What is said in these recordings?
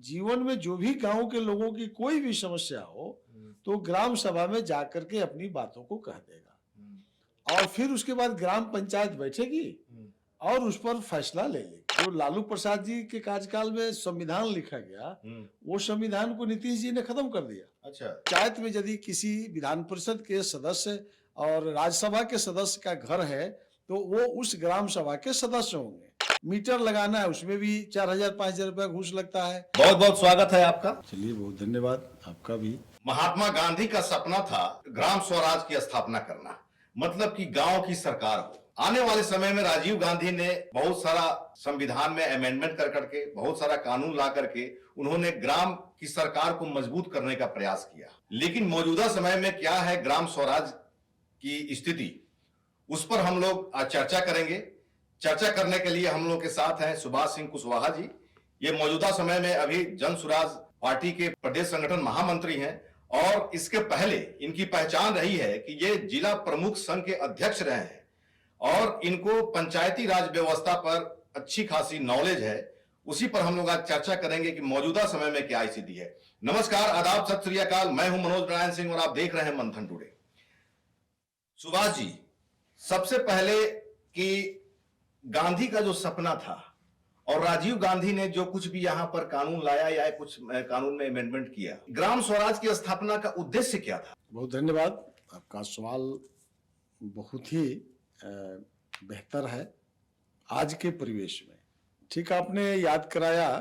जीवन में जो भी गांव के लोगों की कोई भी समस्या हो तो ग्राम सभा में जाकर के अपनी बातों को कह देगा और फिर उसके बाद ग्राम पंचायत बैठेगी और उस पर फैसला ले लेगी। जो लालू प्रसाद जी के कार्यकाल में संविधान लिखा गया वो संविधान को नीतीश जी ने खत्म कर दिया। अच्छा। पंचायत में यदि किसी विधान परिषद के सदस्य और राज्यसभा के सदस्य का घर है तो वो उस ग्राम सभा के सदस्य होंगे। मीटर लगाना है उसमें भी 4,000-5,000 रुपया घूस लगता है। बहुत बहुत स्वागत है आपका। चलिए बहुत धन्यवाद आपका भी। महात्मा गांधी का सपना था ग्राम स्वराज की स्थापना करना, मतलब कि गांव की सरकार हो। आने वाले समय में राजीव गांधी ने बहुत सारा संविधान में अमेंडमेंट कर करके, बहुत सारा कानून ला करके उन्होंने ग्राम की सरकार को मजबूत करने का प्रयास किया। लेकिन मौजूदा समय में क्या है ग्राम स्वराज की स्थिति, उस पर हम लोग आज चर्चा करेंगे। चर्चा करने के लिए हम लोग के साथ हैं सुभाष सिंह कुशवाहा जी। ये मौजूदा समय में अभी जन सुराज पार्टी के प्रदेश संगठन महामंत्री हैं और इसके पहले इनकी पहचान रही है कि ये जिला प्रमुख संघ के अध्यक्ष रहे हैं और इनको पंचायती राज व्यवस्था पर अच्छी खासी नॉलेज है। उसी पर हम लोग आज चर्चा करेंगे कि मौजूदा समय में क्या स्थिति है। नमस्कार, आदाब, सत श्री अकाल। मैं हूं मनोज नारायण सिंह और आप देख रहे हैं मंथन टुडे। सुभाष जी, सबसे पहले कि गांधी का जो सपना था और राजीव गांधी ने जो कुछ भी यहां पर कानून लाया या कुछ कानून में अमेंडमेंट किया, ग्राम स्वराज की स्थापना का उद्देश्य क्या था? बहुत धन्यवाद। आपका सवाल बहुत ही बेहतर है आज के परिवेश में। ठीक आपने याद कराया,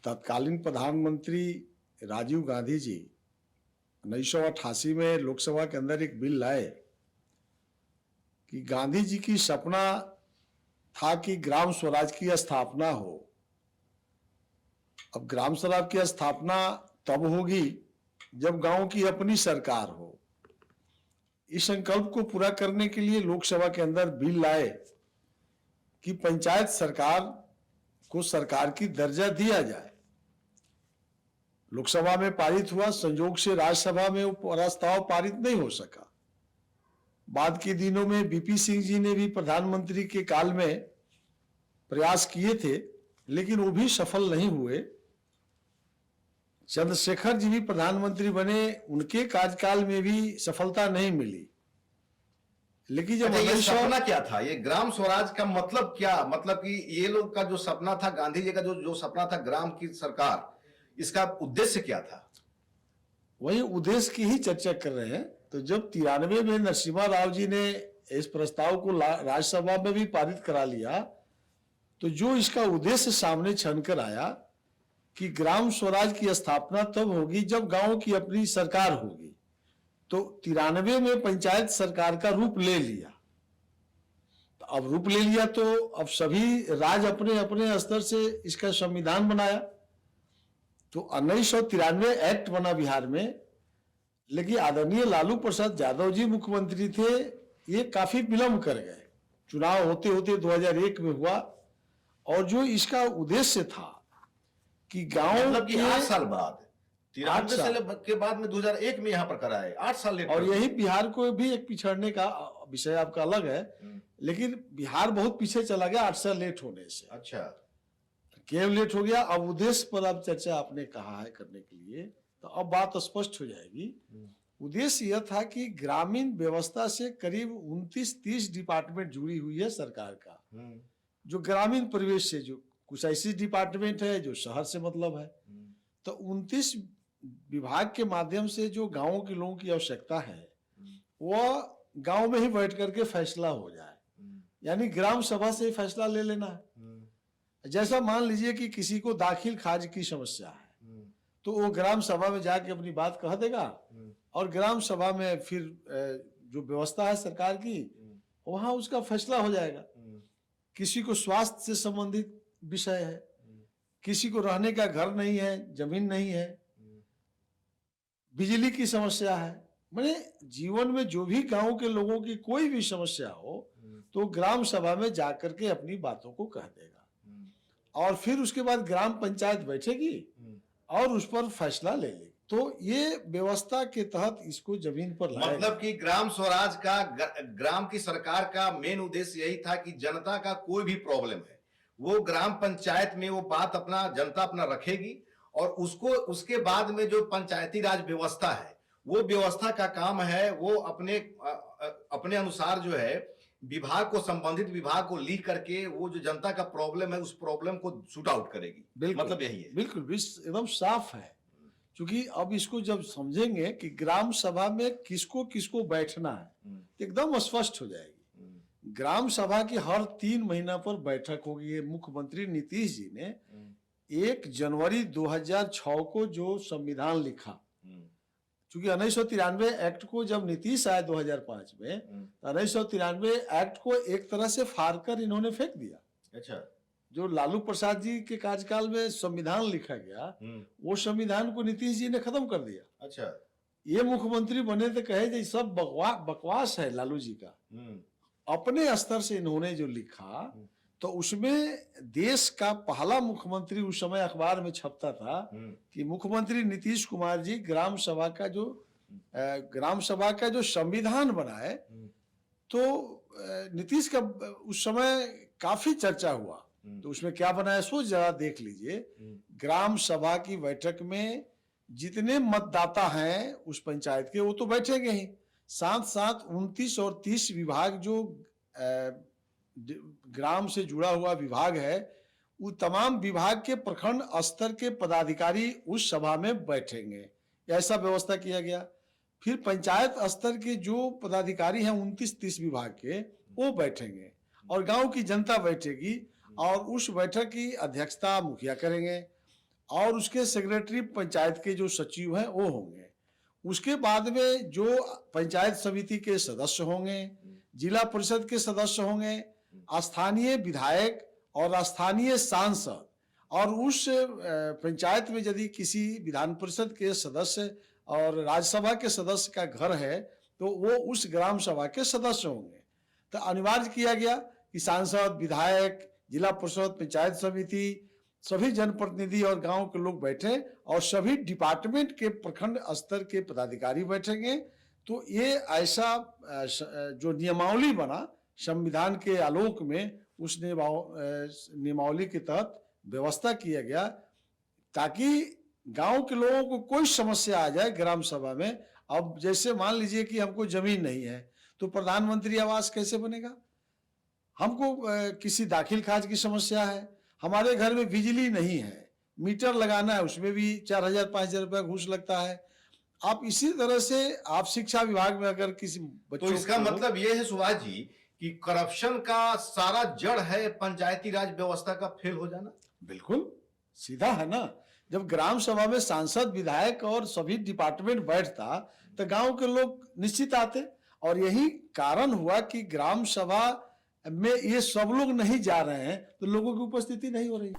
तत्कालीन प्रधानमंत्री राजीव गांधी जी 1988 में लोकसभा के अंदर एक बिल लाए कि गांधी जी की सपना था कि ग्राम स्वराज की स्थापना हो। अब ग्राम स्वराज की स्थापना तब होगी जब गांव की अपनी सरकार हो। इस संकल्प को पूरा करने के लिए लोकसभा के अंदर बिल लाए कि पंचायत सरकार को सरकार की दर्जा दिया जाए। लोकसभा में पारित हुआ, संयोग से राज्यसभा में वो प्रस्ताव पारित नहीं हो सका। बाद के दिनों में बीपी सिंह जी ने भी प्रधानमंत्री के काल में प्रयास किए थे लेकिन वो भी सफल नहीं हुए। चंद्रशेखर जी भी प्रधानमंत्री बने, उनके कार्यकाल में भी सफलता नहीं मिली। लेकिन जब ये सपना क्या था, ये ग्राम स्वराज का मतलब क्या, मतलब कि ये लोग का जो सपना था, गांधी जी का जो सपना था ग्राम की सरकार, इसका उद्देश्य क्या था? वही उद्देश्य की ही चर्चा कर रहे हैं। तो जब 93 में नरसिम्हा राव जी ने इस प्रस्ताव को राज्यसभा में भी पारित करा लिया तो जो इसका उद्देश्य सामने छन कर आया कि ग्राम स्वराज की स्थापना तब होगी जब गांव की अपनी सरकार होगी। तो 93 में पंचायत सरकार का रूप ले लिया। तो अब रूप ले लिया तो अब सभी राज्य अपने अपने स्तर से इसका संविधान बनाया। तो 1993 एक्ट बना बिहार में, लेकिन आदरणीय लालू प्रसाद यादव जी मुख्यमंत्री थे, ये काफी विलंब कर गए। चुनाव होते होते 2001 में हुआ और जो इसका उद्देश्य था कि गांव मतलब कि 8 साल बाद, 93 साल के बाद में 2001 में यहाँ पर कराए, 8 साल लेट। और यही बिहार को भी एक पिछड़ने का विषय आपका अलग है, लेकिन बिहार बहुत पीछे चला गया 8 साल लेट होने से। अच्छा, केवल लेट हो गया। अब उद्देश्य पर अब चर्चा आपने कहा है करने के लिए, तो अब बात स्पष्ट हो जाएगी। उद्देश्य यह था कि ग्रामीण व्यवस्था से करीब 29-30 डिपार्टमेंट जुड़ी हुई है सरकार का, जो ग्रामीण परिवेश से, जो कुछ ऐसी डिपार्टमेंट है जो शहर से मतलब है। तो 29 विभाग के माध्यम से जो गांवों के लोगों की आवश्यकता है वह गांव में ही बैठ करके फैसला हो जाए, यानी ग्राम सभा से फैसला ले लेना है। जैसा मान लीजिए कि किसी को दाखिल खाज की समस्या है तो वो ग्राम सभा में जाके अपनी बात कह देगा और ग्राम सभा में फिर जो व्यवस्था है सरकार की वहां उसका फैसला हो जाएगा। किसी को स्वास्थ्य से संबंधित विषय है, किसी को रहने का घर नहीं है, जमीन नहीं है, बिजली की समस्या है, माने जीवन में जो भी गांव के लोगों की कोई भी समस्या हो तो ग्राम सभा में जाकर के अपनी बातों को कह देगा और फिर उसके बाद ग्राम पंचायत बैठेगी और उस पर फैसला ले लेगी। तो ये व्यवस्था के तहत इसको जमीन पर लाया। मतलब कि ग्राम स्वराज का, ग्राम की सरकार का मेन उद्देश्य यही था कि जनता का कोई भी प्रॉब्लम है वो ग्राम पंचायत में वो बात अपना जनता अपना रखेगी और उसको उसके बाद में जो पंचायती राज व्यवस्था है, वो व्यवस्था का काम है वो अपने अनुसार जो है विभाग को, संबंधित विभाग को लिख करके वो जो जनता का प्रॉब्लम है उस प्रॉब्लम को शूट आउट करेगी। बिल्कुल, मतलब यही है। बिल्कुल एकदम साफ है। क्योंकि अब इसको जब समझेंगे कि ग्राम सभा में किसको किसको बैठना है, एकदम स्पष्ट हो जाएगी। ग्राम सभा की हर 3 महीना पर बैठक होगी। ये मुख्यमंत्री नीतीश जी ने 1 जनवरी 2006 को जो संविधान लिखा, क्योंकि 1993 एक्ट को जब नीतीश आया 2005 में, तो 1993 एक्ट को एक तरह से फाड़ कर इन्होंने फेंक दिया। अच्छा, जो लालू प्रसाद जी के कार्यकाल में संविधान लिखा गया, वो संविधान को नीतीश जी ने खत्म कर दिया। अच्छा, ये मुख्यमंत्री बने तो कहे जी सब बकवास है लालू जी का। अपने स्तर से इन्होंने जो लिखा, तो उसमें देश का पहला मुख्यमंत्री, उस समय अखबार में छपता था कि मुख्यमंत्री नीतीश कुमार जी ग्राम सभा का जो संविधान बनाए, तो नीतीश का उस समय काफी चर्चा हुआ। तो उसमें क्या बनाया सो जरा देख लीजिए। ग्राम सभा की बैठक में जितने मतदाता हैं उस पंचायत के, वो तो बैठेंगे ही, साथ साथ 29 और 30 विभाग जो ग्राम से जुड़ा हुआ विभाग है, वो तमाम विभाग के प्रखंड स्तर के पदाधिकारी उस सभा में बैठेंगे। ऐसा व्यवस्था किया गया। फिर पंचायत स्तर के जो पदाधिकारी हैं 29-30 विभाग के, वो बैठेंगे और गांव की जनता बैठेगी और उस बैठक की अध्यक्षता मुखिया करेंगे और उसके सेक्रेटरी पंचायत के जो सचिव हैं वो होंगे। उसके बाद में जो पंचायत समिति के सदस्य होंगे, जिला परिषद के सदस्य होंगे, स्थानीय विधायक और स्थानीय सांसद, और उस पंचायत में यदि किसी विधान परिषद के सदस्य और राज्यसभा के सदस्य का घर है तो वो उस ग्राम सभा के सदस्य होंगे। तो अनिवार्य किया गया कि सांसद, विधायक, जिला परिषद, पंचायत समिति, सभी जनप्रतिनिधि और गांव के लोग बैठे और सभी डिपार्टमेंट के प्रखंड स्तर के पदाधिकारी बैठेंगे। तो ये ऐसा जो नियमावली बना संविधान के आलोक में, उस नियमावली के तहत व्यवस्था किया गया ताकि गांव के लोगों को कोई समस्या आ जाए ग्राम सभा में। अब जैसे मान लीजिए कि हमको जमीन नहीं है तो प्रधानमंत्री आवास कैसे बनेगा, हमको किसी दाखिल खाज की समस्या है, हमारे घर में बिजली नहीं है, मीटर लगाना है, उसमें भी 4,000-5,000 रुपया घूस लगता है। आप इसी तरह से आप शिक्षा विभाग में अगर किसी बच्चों, तो इसका मतलब ये है सुभाष जी कि करप्शन का सारा जड़ है पंचायती राज व्यवस्था का फेल हो जाना। बिल्कुल सीधा है ना। जब ग्राम सभा में सांसद, विधायक और सभी डिपार्टमेंट बैठता तो गांव के लोग निश्चित आते, और यही कारण हुआ कि ग्राम सभा में ये सब लोग नहीं जा रहे हैं तो लोगों की उपस्थिति नहीं हो रही।